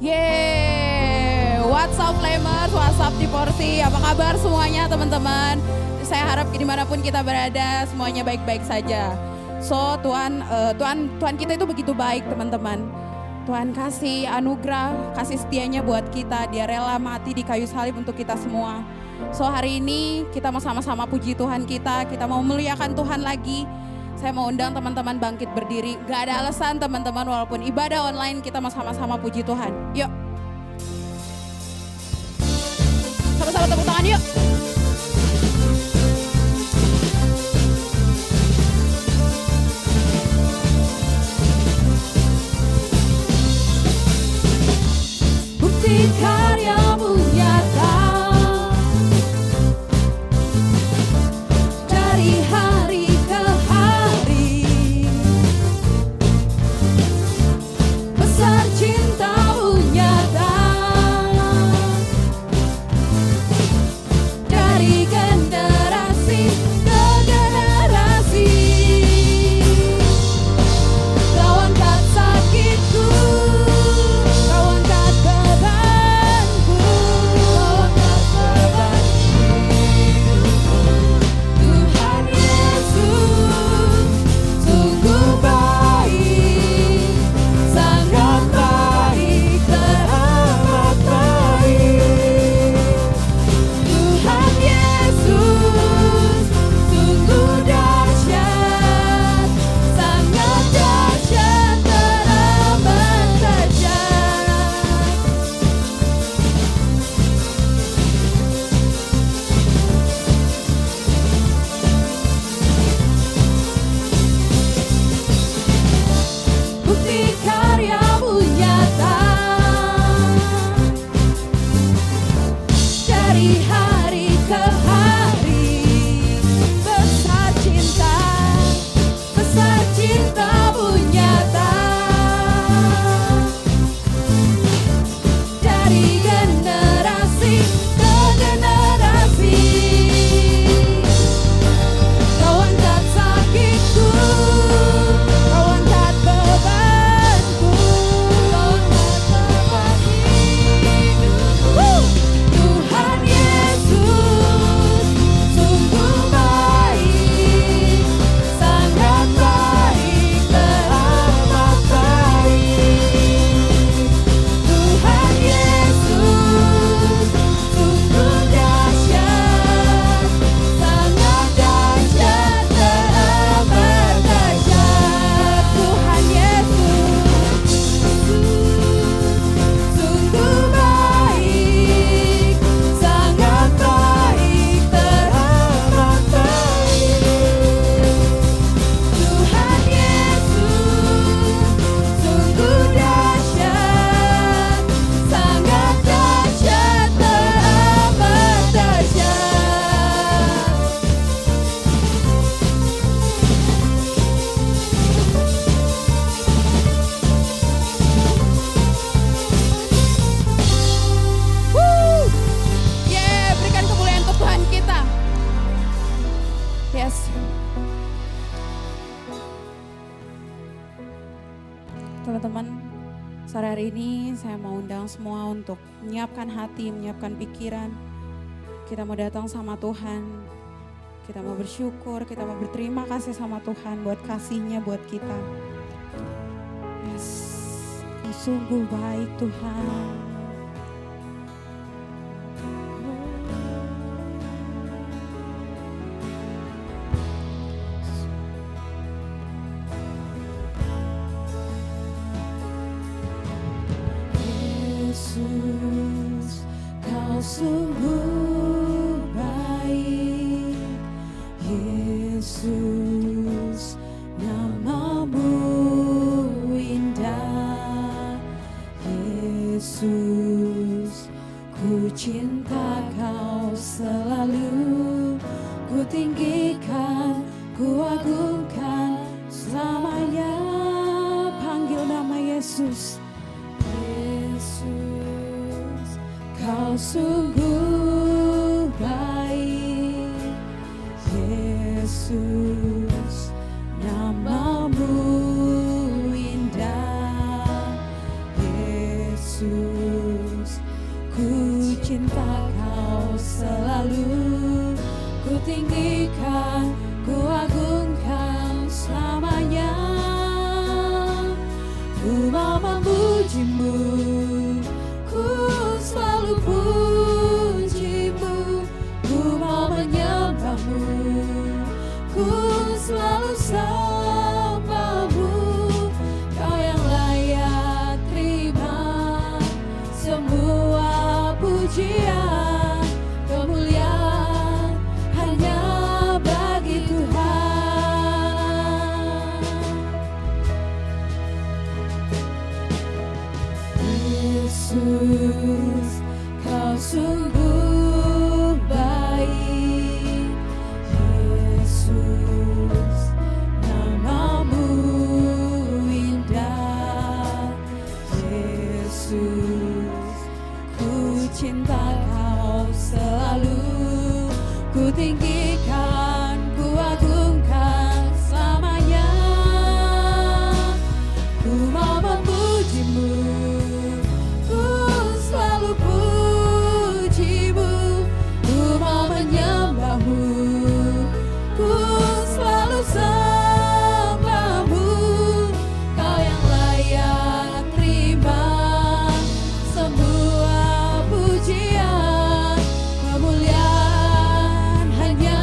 Yeay, what's up Flamers, what's up T40, apa kabar semuanya teman-teman? Saya harap dimanapun kita berada semuanya baik-baik saja. So Tuhan kita itu begitu baik teman-teman. Tuhan kasih anugerah, kasih setianya buat kita, Dia rela mati di kayu salib untuk kita semua. So hari ini kita mau sama-sama puji Tuhan kita mau memuliakan Tuhan lagi. Saya mau undang teman-teman bangkit berdiri. Gak ada alasan teman-teman, walaupun ibadah online kita mau sama-sama puji Tuhan. Yuk. Sama-sama tepuk tangan yuk. Bukti karyamu nyata. Dari hari ke hari. Besar cintamu nyata. Dari generasi ke generasi. Kau angkat sakitku, kau angkat bebanku, kau angkat beban hidupku. Tuhan Yesus, sungguh baik, sangat baik, teramat baik. Tuhan Yesus, sungguh dahsyat, sangat dahsyat, teramat dahsyat. Bukti karyamu nyata. Dari hari ke hari. Besar cintamu nyata. Dari generasi ke generasi. Kau angkat sakitku, kau angkat bebanku, kau angkat beban hidupku. Tuhan Yesus, sungguh baik, sangat baik, teramat baik. Tuhan Yesus, sungguh dahsyat, sangat dahsyat, teramat dahsyat. Tuhan Yesus, sungguh baik, sangat baik, teramat baik. Tuhan Yesus, sungguh dahsyat, sangat dahsyat, teramat dahsyat. Woo! Yeah, berikan kemuliaan untuk Tuhan kita. Yes. Teman-teman, sore hari ini saya mau undang semua untuk menyiapkan hati, menyiapkan pikiran. Kita mau datang sama Tuhan. Kita mau bersyukur, kita mau berterima kasih sama Tuhan buat kasih-Nya buat kita. Yes, Kau sungguh baik Tuhan. Yesus, Kau sungguh baik. Yesus, nama-Mu indah. Yesus, ku cinta Kau selalu. Ku tinggikan, ku agungkan selamanya. Panggil nama Yesus. Yesus, Kau sungguh baik. Yesus, nama-Mu indah. Yesus, Yesus, ku cinta Kau selalu, ku tinggikan, ku agungkan selamanya. Ku mau memuji-Mu, ku selalu puji-Mu, ku mau menyembah-Mu, ku selalu sembah-Mu. Kau yang layak terima semua pujian, kemuliaan hanya bagi Tuhan. Yesus, Kau sungguh baik. Yesus, nama-Mu indah. Yesus, ku cinta Kau selalu, ku tinggikan, ku agungkan selamanya. Ku mau memuji-Mu, ku selalu puji-Mu, ku mau menyembah-Mu, ku selalu sembah-Mu. Kau yang layak terima semua pujian, kemuliaan hanya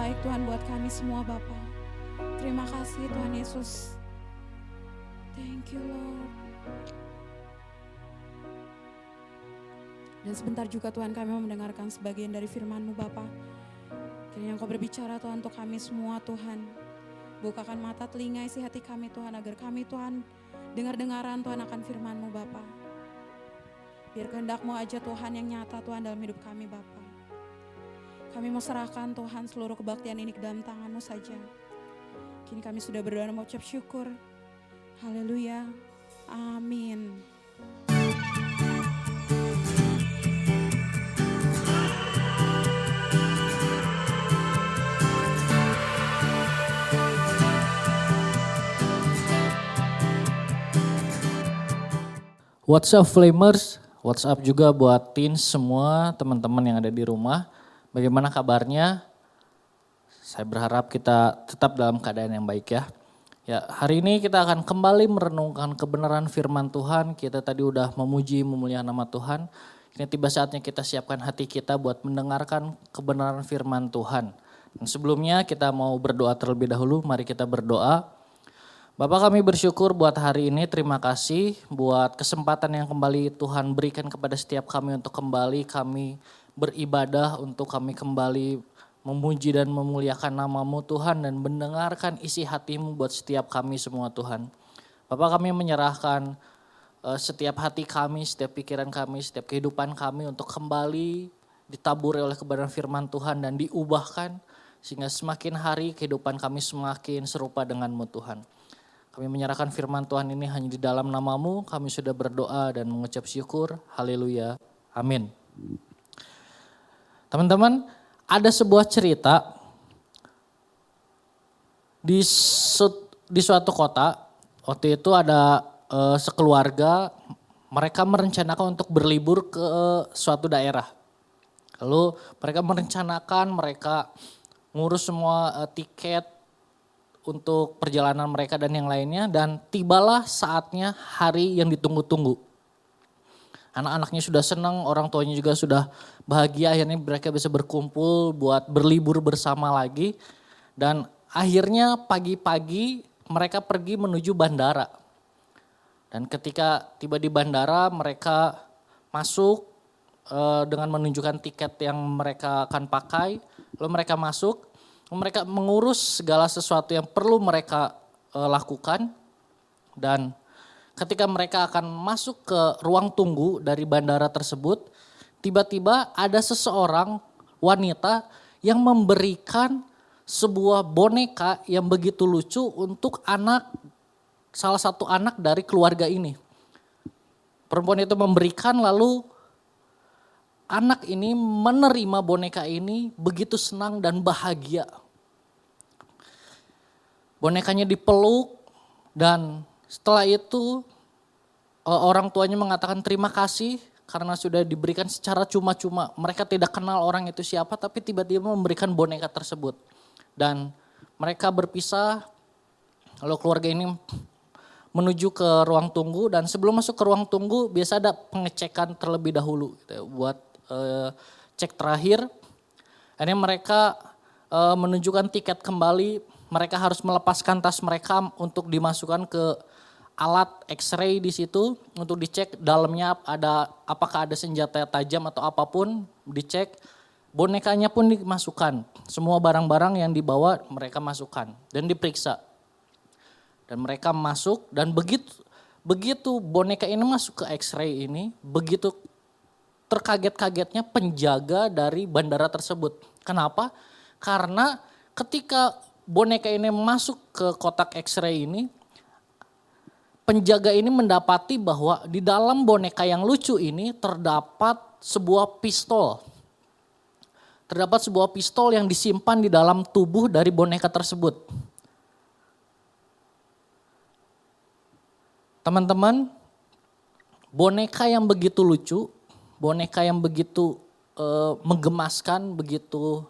baik Tuhan buat kami semua Bapa. Terima kasih Tuhan Yesus. Thank you Lord. Dan sebentar juga Tuhan kami mau mendengarkan sebagian dari firman-Mu Bapa. Kiranya Engkau berbicara Tuhan untuk kami semua Tuhan. Bukakan mata telinga isi hati kami Tuhan, agar kami Tuhan dengar-dengaran Tuhan akan firman-Mu Bapa. Biar kehendak-Mu aja Tuhan yang nyata Tuhan dalam hidup kami Bapa. Kami mau serahkan Tuhan seluruh kebaktian ini ke dalam tangan-Mu saja. Kini kami sudah berdoa dan mengucap syukur. Haleluya. Amin. What's up Flamers, what's up juga buat teens semua teman-teman yang ada di rumah. Bagaimana kabarnya? Saya berharap kita tetap dalam keadaan yang baik ya. Ya, hari ini kita akan kembali merenungkan kebenaran firman Tuhan. Kita tadi udah memuji, memuliakan nama Tuhan. Ini tiba saatnya kita siapkan hati kita buat mendengarkan kebenaran firman Tuhan. Dan sebelumnya kita mau berdoa terlebih dahulu, mari kita berdoa. Bapak kami bersyukur buat hari ini, terima kasih buat kesempatan yang kembali Tuhan berikan kepada setiap kami untuk kembali kami beribadah, untuk kami kembali memuji dan memuliakan nama-Mu Tuhan dan mendengarkan isi hati-Mu buat setiap kami semua Tuhan. Bapak kami menyerahkan setiap hati kami, setiap pikiran kami, setiap kehidupan kami untuk kembali ditaburi oleh kebenaran firman Tuhan dan diubahkan sehingga semakin hari kehidupan kami semakin serupa dengan-Mu Tuhan. Kami menyerahkan firman Tuhan ini hanya di dalam nama-Mu, kami sudah berdoa dan mengucap syukur, haleluya, amin. Teman-teman, ada sebuah cerita di suatu kota, waktu itu ada sekeluarga, mereka merencanakan untuk berlibur ke suatu daerah. Lalu mereka merencanakan, mereka ngurus semua tiket, untuk perjalanan mereka dan yang lainnya, dan tibalah saatnya hari yang ditunggu-tunggu. Anak-anaknya sudah senang, orang tuanya juga sudah bahagia, akhirnya mereka bisa berkumpul buat berlibur bersama lagi. Dan akhirnya pagi-pagi mereka pergi menuju bandara. Dan ketika tiba di bandara mereka masuk dengan menunjukkan tiket yang mereka akan pakai, lalu mereka masuk. Mereka mengurus segala sesuatu yang perlu mereka lakukan, dan ketika mereka akan masuk ke ruang tunggu dari bandara tersebut, tiba-tiba ada seseorang wanita yang memberikan sebuah boneka yang begitu lucu untuk salah satu anak dari keluarga ini. Perempuan itu memberikan, lalu anak ini menerima boneka ini begitu senang dan bahagia. Bonekanya dipeluk dan setelah itu orang tuanya mengatakan terima kasih karena sudah diberikan secara cuma-cuma. Mereka tidak kenal orang itu siapa, tapi tiba-tiba memberikan boneka tersebut. Dan mereka berpisah, lalu keluarga ini menuju ke ruang tunggu, dan sebelum masuk ke ruang tunggu biasa ada pengecekan terlebih dahulu gitu, buat cek terakhir. Akhirnya mereka menunjukkan tiket kembali, mereka harus melepaskan tas mereka untuk dimasukkan ke alat X-ray di situ untuk dicek dalamnya apakah ada senjata tajam atau apapun, dicek. Bonekanya pun dimasukkan, semua barang-barang yang dibawa mereka masukkan dan diperiksa. Dan mereka masuk, dan begitu boneka ini masuk ke X-ray ini, begitu terkaget-kagetnya penjaga dari bandara tersebut. Kenapa? Karena ketika boneka ini masuk ke kotak X-ray ini, penjaga ini mendapati bahwa di dalam boneka yang lucu ini terdapat sebuah pistol. Terdapat sebuah pistol yang disimpan di dalam tubuh dari boneka tersebut. Teman-teman, boneka yang begitu lucu, boneka yang begitu menggemaskan, begitu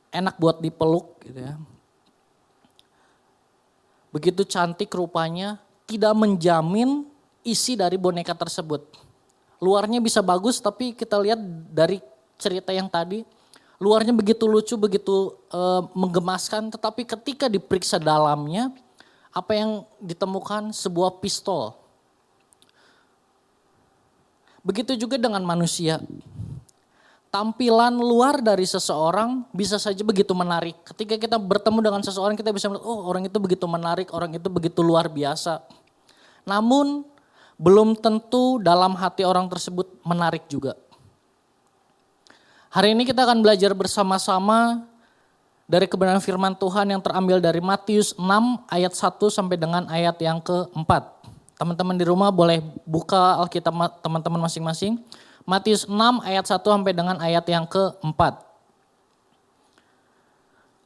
enak buat dipeluk gitu ya. Begitu cantik rupanya, tidak menjamin isi dari boneka tersebut. Luarnya bisa bagus, tapi kita lihat dari cerita yang tadi, Luarnya begitu lucu, begitu menggemaskan, tetapi ketika diperiksa dalamnya, apa yang ditemukan? Sebuah pistol. Begitu juga dengan manusia. Tampilan luar dari seseorang bisa saja begitu menarik. Ketika kita bertemu dengan seseorang, kita bisa melihat, oh orang itu begitu menarik, orang itu begitu luar biasa. Namun belum tentu dalam hati orang tersebut menarik juga. Hari ini kita akan belajar bersama-sama dari kebenaran firman Tuhan yang terambil dari Matius 6 ayat 1 sampai dengan ayat yang keempat. Teman-teman di rumah boleh buka Alkitab teman-teman masing-masing. Matius 6 ayat 1 sampai dengan ayat yang keempat.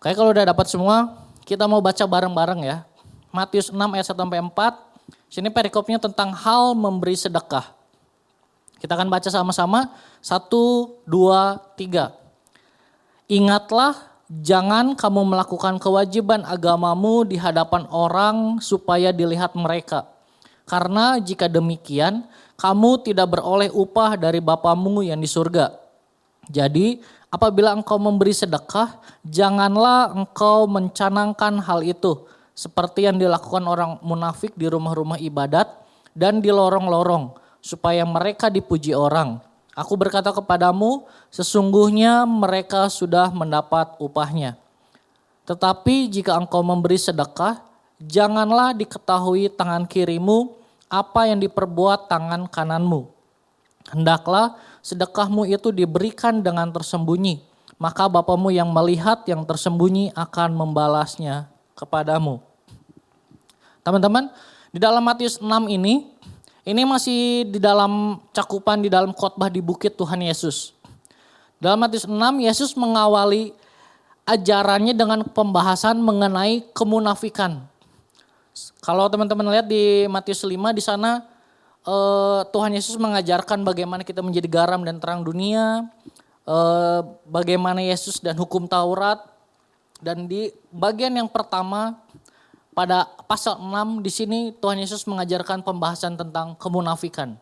Oke, kalau udah dapat semua, kita mau baca bareng-bareng ya. Matius 6 ayat 1 sampai 4. Sini perikopnya tentang hal memberi sedekah. Kita akan baca sama-sama. 1, 2, 3. Ingatlah, jangan kamu melakukan kewajiban agamamu di hadapan orang supaya dilihat mereka. Karena jika demikian, kamu tidak beroleh upah dari Bapamu yang di surga. Jadi, apabila engkau memberi sedekah, janganlah engkau mencanangkan hal itu, seperti yang dilakukan orang munafik di rumah-rumah ibadat dan di lorong-lorong, supaya mereka dipuji orang. Aku berkata kepadamu, sesungguhnya mereka sudah mendapat upahnya. Tetapi jika engkau memberi sedekah, janganlah diketahui tangan kirimu apa yang diperbuat tangan kananmu. Hendaklah sedekahmu itu diberikan dengan tersembunyi, maka Bapamu yang melihat yang tersembunyi akan membalasnya kepadamu. Teman-teman, di dalam Matius 6 ini masih di dalam cakupan di dalam khotbah di bukit Tuhan Yesus. Dalam Matius 6, Yesus mengawali ajarannya dengan pembahasan mengenai kemunafikan. Kalau teman-teman lihat di Matius 5, di sana Tuhan Yesus mengajarkan bagaimana kita menjadi garam dan terang dunia, bagaimana Yesus dan hukum Taurat. Dan di bagian yang pertama, pada pasal 6 di sini Tuhan Yesus mengajarkan pembahasan tentang kemunafikan.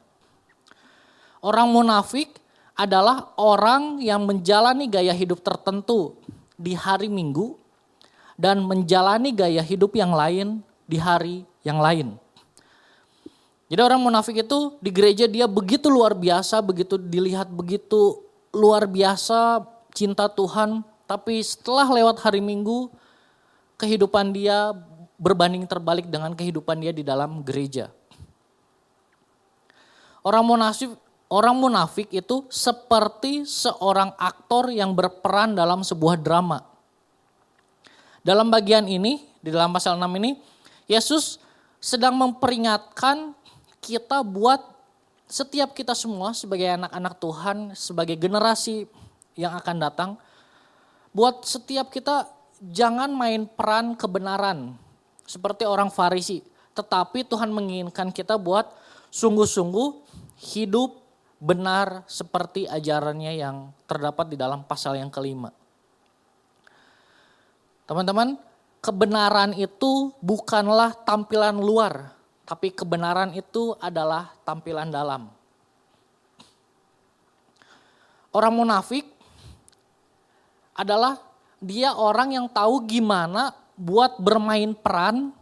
Orang munafik adalah orang yang menjalani gaya hidup tertentu di hari Minggu dan menjalani gaya hidup yang lain di hari yang lain. Jadi orang munafik itu di gereja dia begitu luar biasa, begitu dilihat begitu luar biasa cinta Tuhan, tapi setelah lewat hari Minggu kehidupan dia berbanding terbalik dengan kehidupan dia di dalam gereja. Orang munafik itu seperti seorang aktor yang berperan dalam sebuah drama. Dalam bagian ini, di dalam pasal 6 ini, Yesus sedang memperingatkan kita buat setiap kita semua sebagai anak-anak Tuhan, sebagai generasi yang akan datang, buat setiap kita jangan main peran kebenaran seperti orang Farisi, tetapi Tuhan menginginkan kita buat sungguh-sungguh hidup benar seperti ajarannya yang terdapat di dalam pasal yang kelima. Teman-teman, kebenaran itu bukanlah tampilan luar, tapi kebenaran itu adalah tampilan dalam. Orang munafik adalah dia orang yang tahu gimana buat bermain peran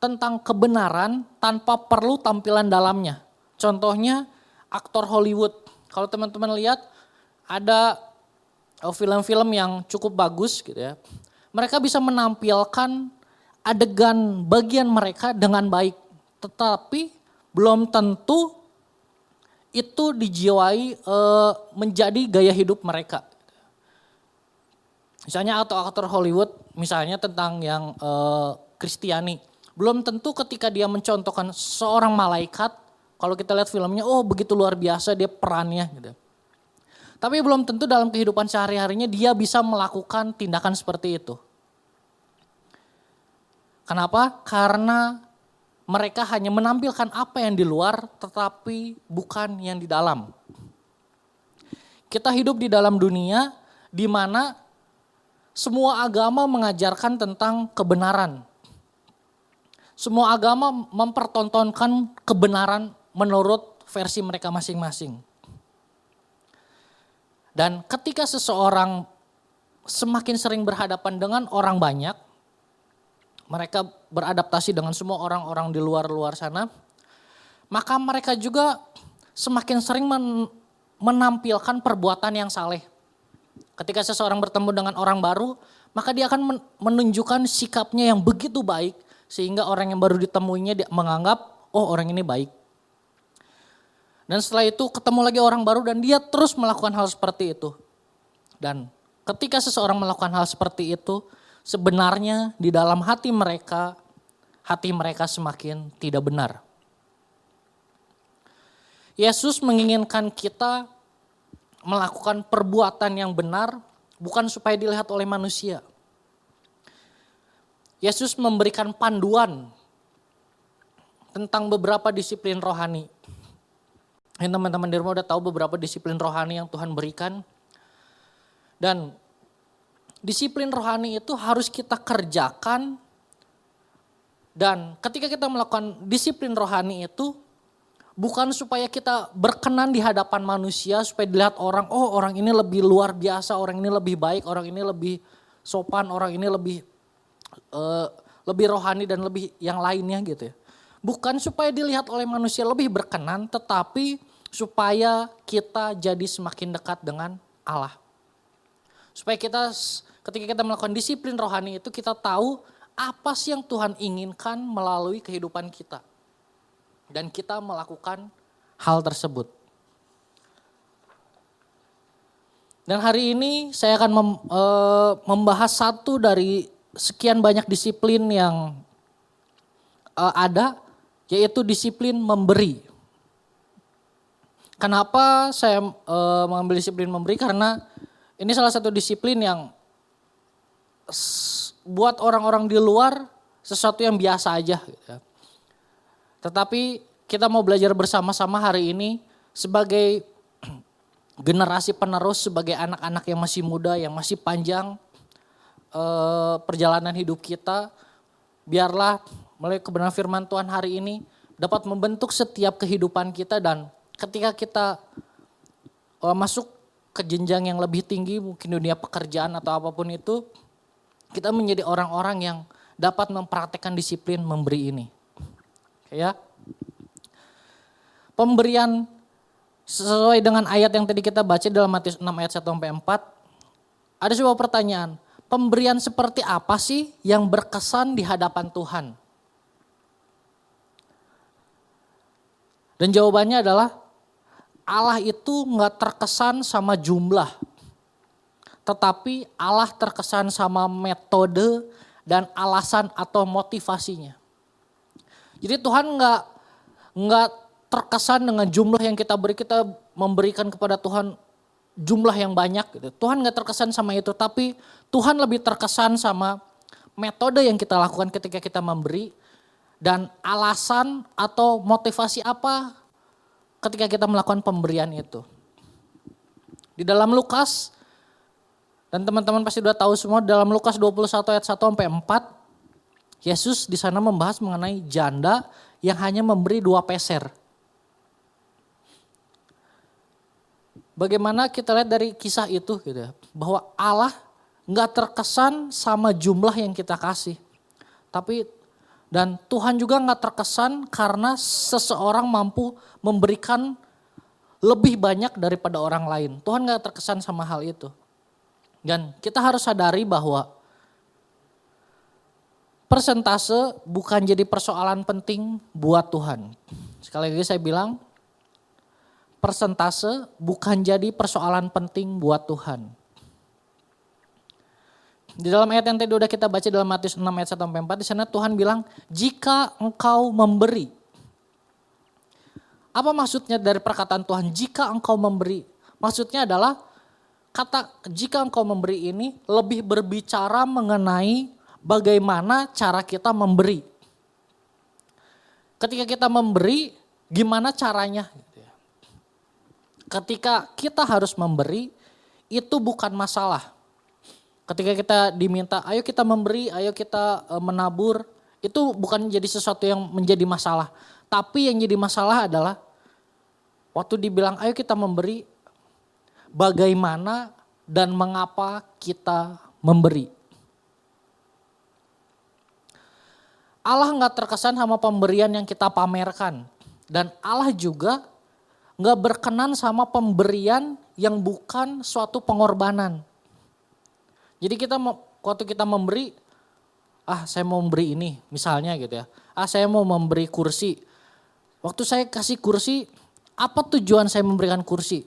tentang kebenaran tanpa perlu tampilan dalamnya. Contohnya aktor Hollywood. Kalau teman-teman lihat ada film-film yang cukup bagus gitu ya. Mereka bisa menampilkan adegan bagian mereka dengan baik. Tetapi belum tentu itu dijiwai menjadi gaya hidup mereka. Misalnya aktor Hollywood, misalnya tentang yang Kristiani. Belum tentu ketika dia mencontohkan seorang malaikat, kalau kita lihat filmnya, oh begitu luar biasa dia perannya gitu. Tapi belum tentu dalam kehidupan sehari-harinya dia bisa melakukan tindakan seperti itu. Kenapa? Karena mereka hanya menampilkan apa yang di luar tetapi bukan yang di dalam. Kita hidup di dalam dunia di mana semua agama mengajarkan tentang kebenaran. Semua agama mempertontonkan kebenaran menurut versi mereka masing-masing. Dan ketika seseorang semakin sering berhadapan dengan orang banyak, mereka beradaptasi dengan semua orang-orang di luar sana, maka mereka juga semakin sering menampilkan perbuatan yang saleh. Ketika seseorang bertemu dengan orang baru, maka dia akan menunjukkan sikapnya yang begitu baik, sehingga orang yang baru ditemuinya dia menganggap, oh orang ini baik. Dan setelah itu ketemu lagi orang baru dan dia terus melakukan hal seperti itu. Dan ketika seseorang melakukan hal seperti itu, sebenarnya di dalam hati mereka semakin tidak benar. Yesus menginginkan kita melakukan perbuatan yang benar bukan supaya dilihat oleh manusia. Yesus memberikan panduan tentang beberapa disiplin rohani. Teman-teman di rumah udah tahu beberapa disiplin rohani yang Tuhan berikan. Dan disiplin rohani itu harus kita kerjakan. Dan ketika kita melakukan disiplin rohani itu, bukan supaya kita berkenan di hadapan manusia, supaya dilihat orang, oh orang ini lebih luar biasa, orang ini lebih baik, orang ini lebih sopan, orang ini lebih rohani dan lebih yang lainnya gitu ya. Bukan supaya dilihat oleh manusia lebih berkenan, tetapi supaya kita jadi semakin dekat dengan Allah. Supaya kita ketika kita melakukan disiplin rohani itu kita tahu apa sih yang Tuhan inginkan melalui kehidupan kita. Dan kita melakukan hal tersebut. Dan hari ini saya akan membahas satu dari sekian banyak disiplin yang ada, yaitu disiplin memberi. Kenapa saya mengambil disiplin memberi? Karena ini salah satu disiplin yang buat orang-orang di luar sesuatu yang biasa aja. Tetapi kita mau belajar bersama-sama hari ini sebagai generasi penerus, sebagai anak-anak yang masih muda, yang masih panjang perjalanan hidup kita. Biarlah melalui kebenaran firman Tuhan hari ini dapat membentuk setiap kehidupan kita, dan ketika kita masuk ke jenjang yang lebih tinggi, mungkin dunia pekerjaan atau apapun itu, kita menjadi orang-orang yang dapat mempraktekkan disiplin memberi ini. Ya. Pemberian sesuai dengan ayat yang tadi kita baca dalam Matius 6 ayat 1 sampai 4. Ada sebuah pertanyaan, pemberian seperti apa sih yang berkesan di hadapan Tuhan? Dan jawabannya adalah Allah itu gak terkesan sama jumlah. Tetapi Allah terkesan sama metode dan alasan atau motivasinya. Jadi Tuhan gak terkesan dengan jumlah yang kita beri, kita memberikan kepada Tuhan jumlah yang banyak. Gitu. Tuhan gak terkesan sama itu, tapi Tuhan lebih terkesan sama metode yang kita lakukan ketika kita memberi. Dan alasan atau motivasi apa ketika kita melakukan pemberian itu. Di dalam Lukas, dan teman-teman pasti sudah tahu semua, dalam Lukas 21 ayat 1 sampai 4, Yesus di sana membahas mengenai janda yang hanya memberi 2 peser. Bagaimana kita lihat dari kisah itu gitu ya, bahwa Allah gak terkesan sama jumlah yang kita kasih. Dan Tuhan juga gak terkesan karena seseorang mampu memberikan lebih banyak daripada orang lain. Tuhan gak terkesan sama hal itu. Dan kita harus sadari bahwa persentase bukan jadi persoalan penting buat Tuhan. Sekali lagi saya bilang, persentase bukan jadi persoalan penting buat Tuhan. Di dalam ayat yang tadi udah kita baca dalam Matius 6 ayat 1 sampai 4, di sana Tuhan bilang, jika engkau memberi. Apa maksudnya dari perkataan Tuhan, jika engkau memberi? Maksudnya adalah kata jika engkau memberi ini lebih berbicara mengenai bagaimana cara kita memberi. Ketika kita memberi, gimana caranya? Ketika kita harus memberi, itu bukan masalah. Ketika kita diminta, ayo kita memberi, ayo kita menabur, itu bukan jadi sesuatu yang menjadi masalah. Tapi yang jadi masalah adalah waktu dibilang ayo kita memberi, bagaimana dan mengapa kita memberi. Allah nggak terkesan sama pemberian yang kita pamerkan. Dan Allah juga nggak berkenan sama pemberian yang bukan suatu pengorbanan. Jadi waktu kita memberi, saya mau memberi ini misalnya gitu ya. Saya mau memberi kursi. Waktu saya kasih kursi, apa tujuan saya memberikan kursi?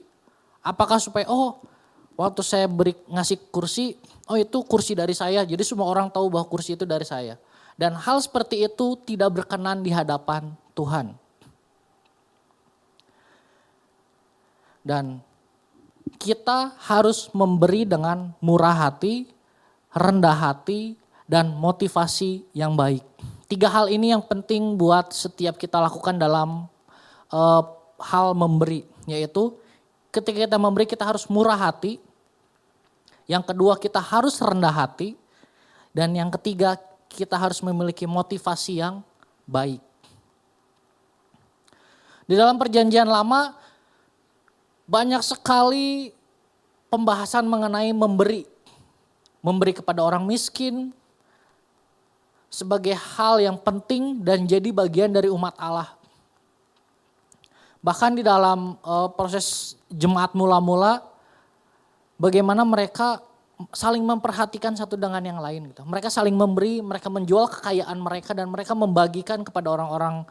Apakah supaya waktu saya ngasih kursi, itu kursi dari saya. Jadi semua orang tahu bahwa kursi itu dari saya. Dan hal seperti itu tidak berkenan di hadapan Tuhan. Dan kita harus memberi dengan murah hati, rendah hati, dan motivasi yang baik. 3 hal ini yang penting buat setiap kita lakukan dalam hal memberi. Yaitu ketika kita memberi kita harus murah hati. Yang kedua kita harus rendah hati. Dan yang ketiga kita harus memiliki motivasi yang baik. Di dalam perjanjian lama banyak sekali pembahasan mengenai memberi. Memberi kepada orang miskin sebagai hal yang penting dan jadi bagian dari umat Allah. Bahkan di dalam proses jemaat mula-mula bagaimana mereka saling memperhatikan satu dengan yang lain gitu. Mereka saling memberi, mereka menjual kekayaan mereka dan mereka membagikan kepada orang-orang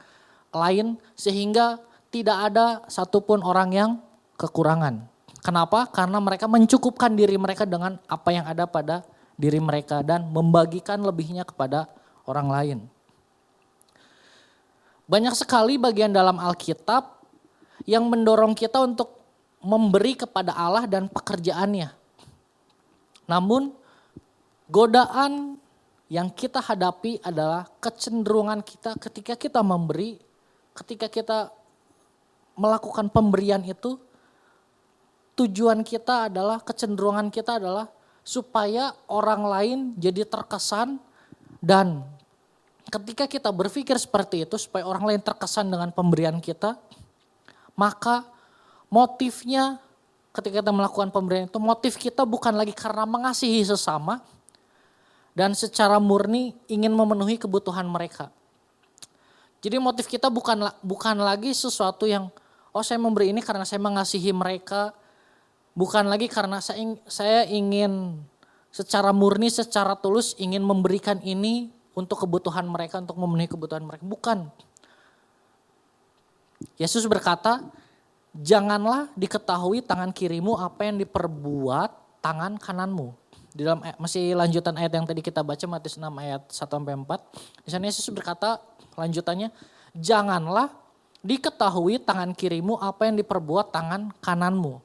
lain sehingga tidak ada satupun orang yang kekurangan. Kenapa? Karena mereka mencukupkan diri mereka dengan apa yang ada pada diri mereka dan membagikan lebihnya kepada orang lain. Banyak sekali bagian dalam Alkitab yang mendorong kita untuk memberi kepada Allah dan pekerjaannya. Namun godaan yang kita hadapi adalah kecenderungan kita ketika kita memberi, ketika kita melakukan pemberian itu, tujuan kita adalah, kecenderungan kita adalah supaya orang lain jadi terkesan dan ketika kita berpikir seperti itu supaya orang lain terkesan dengan pemberian kita, maka motifnya ketika kita melakukan pemberian itu, motif kita bukan lagi karena mengasihi sesama dan secara murni ingin memenuhi kebutuhan mereka. Jadi motif kita bukan lagi sesuatu yang, saya memberi ini karena saya mengasihi mereka, bukan lagi karena saya ingin secara murni, secara tulus ingin memberikan ini untuk kebutuhan mereka, untuk memenuhi kebutuhan mereka. Bukan. Yesus berkata, janganlah diketahui tangan kirimu apa yang diperbuat tangan kananmu. Di dalam masih lanjutan ayat yang tadi kita baca Matius 6 ayat 1-4. Di sana Yesus berkata lanjutannya, janganlah diketahui tangan kirimu apa yang diperbuat tangan kananmu.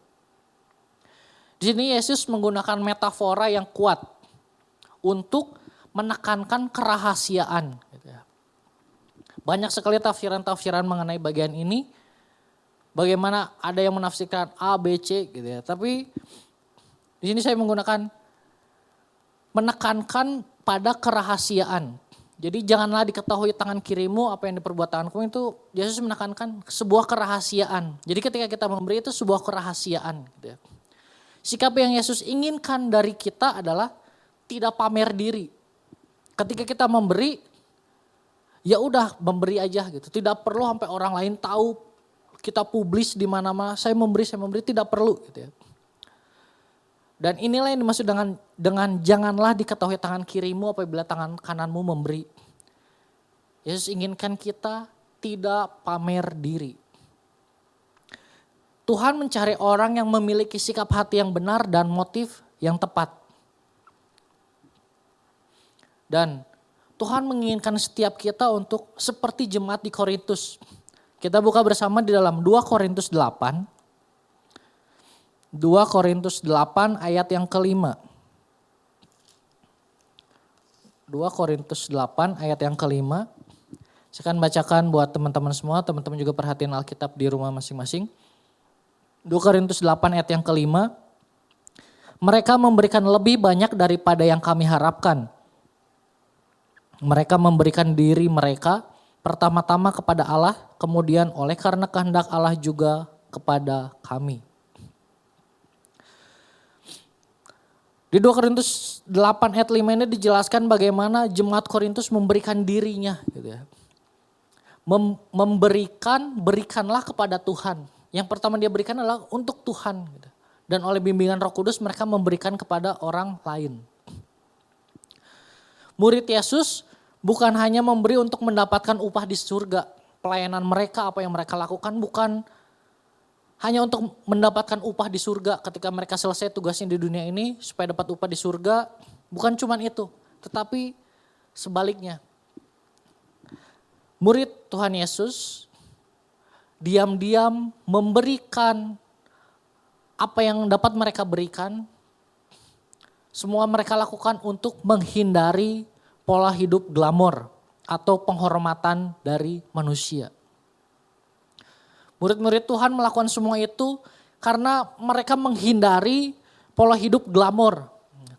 Di sini Yesus menggunakan metafora yang kuat untuk menekankan kerahasiaan. Banyak sekali tafsiran-tafsiran mengenai bagian ini. Bagaimana ada yang menafsirkan A, B, C gitu ya. Tapi di sini saya menggunakan menekankan pada kerahasiaan. Jadi janganlah diketahui tangan kirimu apa yang diperbuat tanganku, itu Yesus menekankan sebuah kerahasiaan. Jadi ketika kita memberi itu sebuah kerahasiaan gitu ya. Sikap yang Yesus inginkan dari kita adalah tidak pamer diri. Ketika kita memberi, ya udah memberi aja gitu. Tidak perlu sampai orang lain tahu. Kita publis di mana-mana, saya memberi, tidak perlu gitu ya. Dan inilah yang dimaksud dengan janganlah diketahui tangan kirimu apabila tangan kananmu memberi. Yesus inginkan kita tidak pamer diri. Tuhan mencari orang yang memiliki sikap hati yang benar dan motif yang tepat. Dan Tuhan menginginkan setiap kita untuk seperti jemaat di Korintus. Kita buka bersama di dalam 2 Korintus 8. 2 Korintus 8 ayat yang kelima. 2 Korintus 8 ayat yang kelima. Saya akan bacakan buat teman-teman semua. Teman-teman juga perhatiin Alkitab di rumah masing-masing. 2 Korintus 8 ayat yang kelima. Mereka memberikan lebih banyak daripada yang kami harapkan. Mereka memberikan diri mereka pertama-tama kepada Allah, kemudian oleh karena kehendak Allah juga kepada kami. Di 2 Korintus 8 ayat 5 ini dijelaskan bagaimana jemaat Korintus memberikan dirinya gitu ya. Berikanlah kepada Tuhan. Yang pertama dia berikan adalah untuk Tuhan gitu. Dan oleh bimbingan Roh Kudus mereka memberikan kepada orang lain. Murid Yesus bukan hanya memberi untuk mendapatkan upah di surga. Pelayanan mereka, apa yang mereka lakukan bukan hanya untuk mendapatkan upah di surga ketika mereka selesai tugasnya di dunia ini supaya dapat upah di surga. Bukan cuma itu, tetapi sebaliknya. Murid Tuhan Yesus diam-diam memberikan apa yang dapat mereka berikan. Semua mereka lakukan untuk menghindari pola hidup glamor atau penghormatan dari manusia. Murid-murid Tuhan melakukan semua itu karena mereka menghindari pola hidup glamor.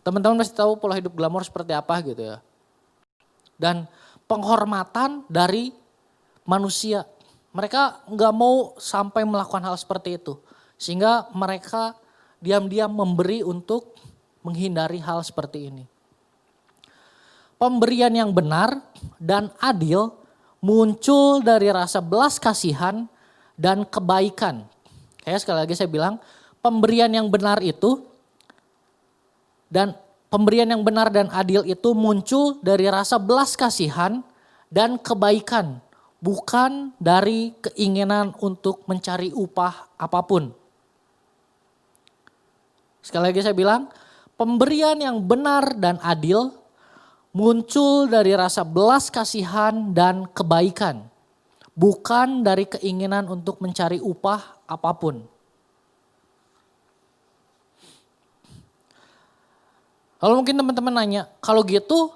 Teman-teman masih tahu pola hidup glamor seperti apa gitu ya. Dan penghormatan dari manusia. Mereka nggak mau sampai melakukan hal seperti itu. Sehingga mereka diam-diam memberi untuk menghindari hal seperti ini. Pemberian yang benar dan adil muncul dari rasa belas kasihan dan kebaikan. Kayak sekali lagi saya bilang, pemberian yang benar dan adil itu muncul dari rasa belas kasihan dan kebaikan, bukan dari keinginan untuk mencari upah apapun. Sekali lagi saya bilang, pemberian yang benar dan adil muncul dari rasa belas kasihan dan kebaikan, bukan dari keinginan untuk mencari upah apapun. Kalau mungkin teman-teman nanya, kalau gitu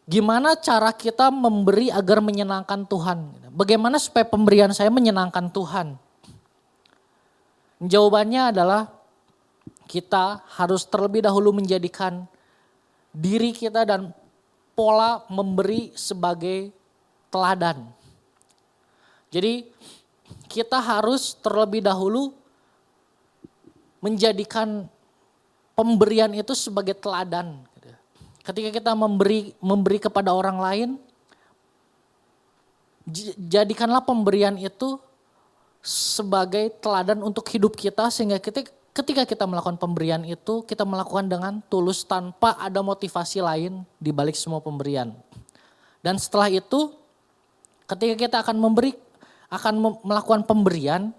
gimana cara kita memberi agar menyenangkan Tuhan? Bagaimana supaya pemberian saya menyenangkan Tuhan? Jawabannya adalah kita harus terlebih dahulu menjadikan diri kita dan pola memberi sebagai teladan. Jadi kita harus terlebih dahulu menjadikan pemberian itu sebagai teladan. Ketika kita memberi kepada orang lain, jadikanlah pemberian itu sebagai teladan untuk hidup kita sehingga ketika kita melakukan pemberian itu kita melakukan dengan tulus tanpa ada motivasi lain di balik semua pemberian. Dan setelah itu ketika kita akan melakukan pemberian,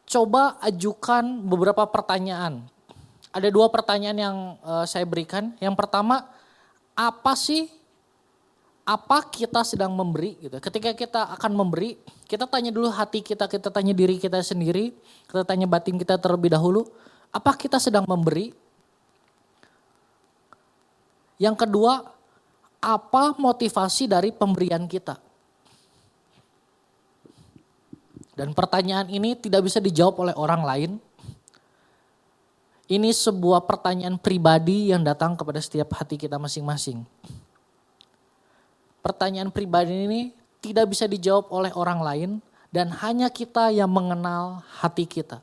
coba ajukan beberapa pertanyaan. Ada 2 pertanyaan yang saya berikan. Yang pertama, apa kita sedang memberi gitu. Ketika kita akan memberi, kita tanya dulu hati kita tanya diri kita sendiri, kita tanya batin kita terlebih dahulu, apa kita sedang memberi? Yang kedua, apa motivasi dari pemberian kita? Dan pertanyaan ini tidak bisa dijawab oleh orang lain. Ini sebuah pertanyaan pribadi yang datang kepada setiap hati kita masing-masing. Pertanyaan pribadi ini tidak bisa dijawab oleh orang lain dan hanya kita yang mengenal hati kita.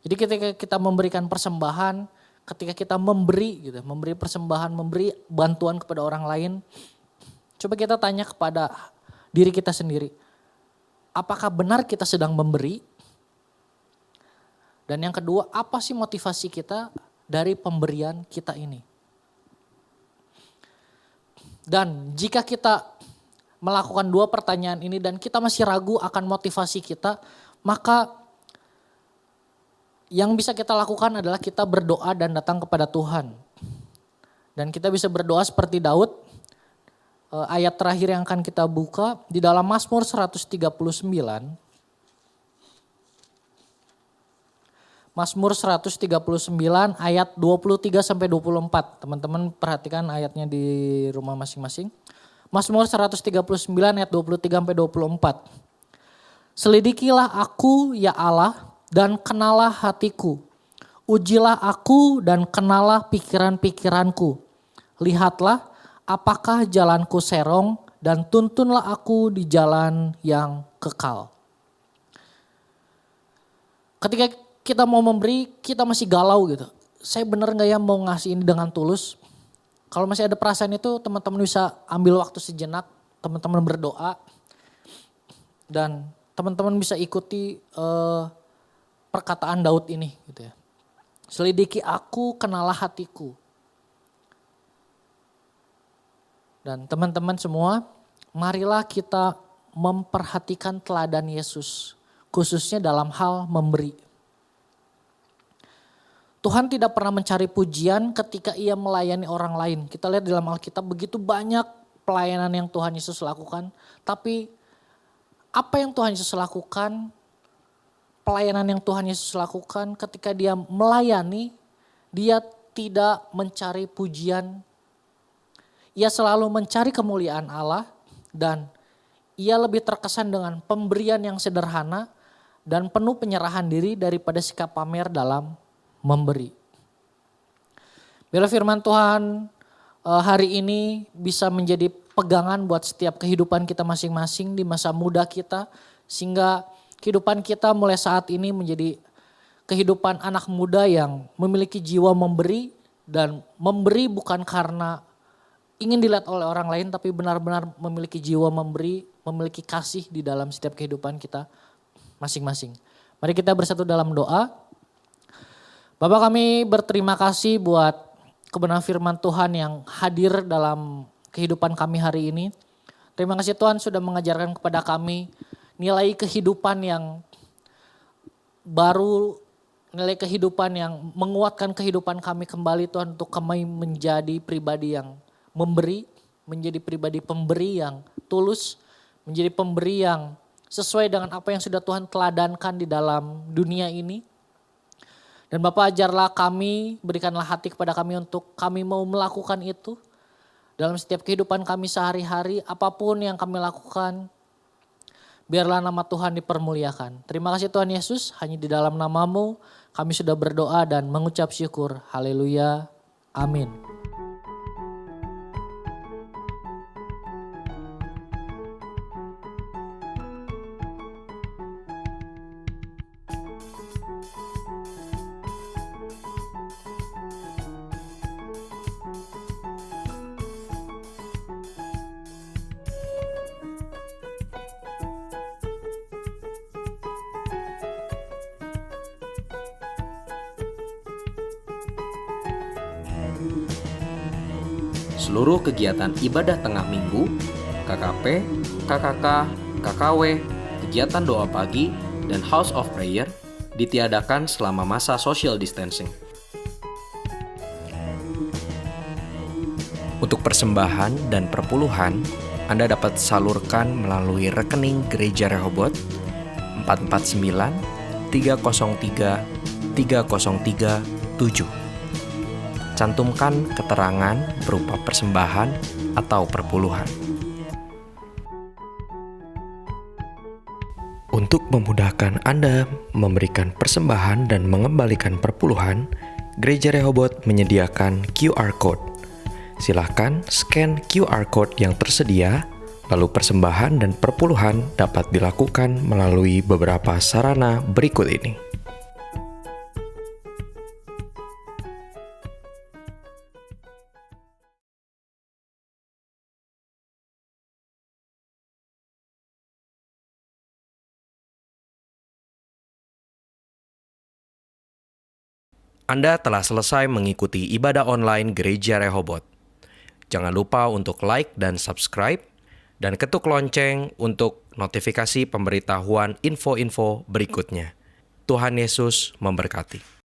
Jadi ketika kita memberikan persembahan, ketika kita memberi persembahan, memberi bantuan kepada orang lain, coba kita tanya kepada diri kita sendiri. Apakah benar kita sedang memberi? Dan yang kedua, apa sih motivasi kita dari pemberian kita ini? Dan jika kita melakukan 2 pertanyaan ini dan kita masih ragu akan motivasi kita, maka yang bisa kita lakukan adalah kita berdoa dan datang kepada Tuhan. Dan kita bisa berdoa seperti Daud. Ayat terakhir yang akan kita buka di dalam Mazmur 139. Mazmur 139 ayat 23 sampai 24. Teman-teman perhatikan ayatnya di rumah masing-masing. Mazmur 139 ayat 23 sampai 24. Selidikilah aku ya Allah dan kenalah hatiku. Ujilah aku dan kenalah pikiran-pikiranku. Lihatlah apakah jalanku serong dan tuntunlah aku di jalan yang kekal. Ketika kita mau memberi, kita masih galau gitu. saya bener gak ya mau ngasih ini dengan tulus? Kalau masih ada perasaan itu teman-teman bisa ambil waktu sejenak, teman-teman berdoa. Dan teman-teman bisa ikuti perkataan Daud ini gitu ya. Selidiki aku, kenalah hatiku. Dan teman-teman semua, marilah kita memperhatikan teladan Yesus, khususnya dalam hal memberi. Tuhan tidak pernah mencari pujian ketika ia melayani orang lain. Kita lihat dalam Alkitab begitu banyak pelayanan yang Tuhan Yesus lakukan. Tapi apa yang Tuhan Yesus lakukan, pelayanan yang Tuhan Yesus lakukan ketika dia melayani, dia tidak mencari pujian. Ia selalu mencari kemuliaan Allah dan ia lebih terkesan dengan pemberian yang sederhana dan penuh penyerahan diri daripada sikap pamer dalam memberi. Biarlah firman Tuhan hari ini bisa menjadi pegangan buat setiap kehidupan kita masing-masing di masa muda kita. Sehingga kehidupan kita mulai saat ini menjadi kehidupan anak muda yang memiliki jiwa memberi. Dan memberi bukan karena ingin dilihat oleh orang lain, tapi benar-benar memiliki jiwa memberi, memiliki kasih di dalam setiap kehidupan kita masing-masing. Mari kita bersatu dalam doa. Bapak, kami berterima kasih buat kebenaran firman Tuhan yang hadir dalam kehidupan kami hari ini. Terima kasih Tuhan sudah mengajarkan kepada kami nilai kehidupan yang baru, nilai kehidupan yang menguatkan kehidupan kami kembali Tuhan, untuk kami menjadi pribadi yang memberi, menjadi pribadi pemberi yang tulus, menjadi pemberi yang sesuai dengan apa yang sudah Tuhan teladankan di dalam dunia ini. Dan Bapak, ajarlah kami, berikanlah hati kepada kami untuk kami mau melakukan itu dalam setiap kehidupan kami sehari-hari, apapun yang kami lakukan, biarlah nama Tuhan dipermuliakan. Terima kasih Tuhan Yesus, hanya di dalam nama-Mu kami sudah berdoa dan mengucap syukur. Haleluya, amin. Seluruh kegiatan ibadah tengah minggu, KKP, KKK, KKW, kegiatan doa pagi, dan House of Prayer ditiadakan selama masa social distancing. Untuk persembahan dan perpuluhan, Anda dapat salurkan melalui rekening Gereja Rehoboth 449 303 3037. Cantumkan keterangan berupa persembahan atau perpuluhan. Untuk memudahkan Anda memberikan persembahan dan mengembalikan perpuluhan, Gereja Rehoboth menyediakan QR Code. Silakan scan QR Code yang tersedia, lalu persembahan dan perpuluhan dapat dilakukan melalui beberapa sarana berikut ini. Anda telah selesai mengikuti ibadah online Gereja Rehoboth. Jangan lupa untuk like dan subscribe, dan ketuk lonceng untuk notifikasi pemberitahuan info-info berikutnya. Tuhan Yesus memberkati.